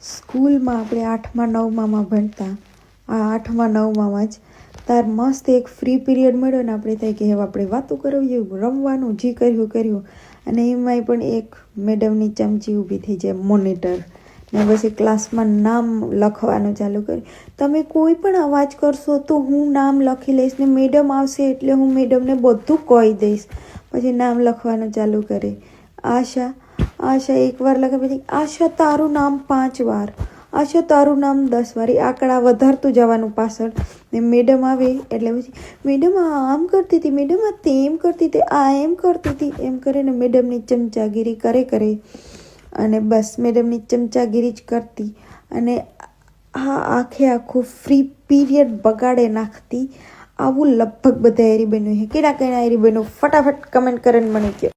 સ્કૂલમાં આપણે 8મા 9મામાં ભણતા, આ 8મા 9મામાં જ તાર મસ્ત એક ફ્રી પીરિયડ મળ્યો ને આપણે થાય કે હવે આપણે વાતો કરવી, રમવાનું, જે કર્યું. અને એમાંય પણ એક મેડમની ચમચી ઊભી થઈ જાય, મોનિટર, ને પછી ક્લાસમાં નામ લખવાનું ચાલુ કરી. તમે કોઈ પણ અવાજ કરશો તો હું નામ લખી લઈશ ને મેડમ આવશે એટલે હું મેડમને બધું કહી દઈશ. પછી નામ લખવાનું ચાલુ કરે. આશા એકવાર લખે, પછી આશા તારું નામ 5 વાર, આશા તારું નામ 10 વાર. આંકડા વધારતું જવાનું પાછળ. ને મેડમ આવે એટલે પછી મેડમ આ આમ કરતી હતી, મેડમ આ તેમ કરતી હતી, આ એમ કરતી હતી, એમ કરીને મેડમની ચમચાગીરી કરે અને બસ મેડમની ચમચાગીરી જ કરતી અને આખું ફ્રી પીરિયડ બગાડે નાખતી. આવું લગભગ બધા એરી બન્યું છે. કેના એરી બન્યું ફટાફટ કમેન્ટ કરીને મને કહો.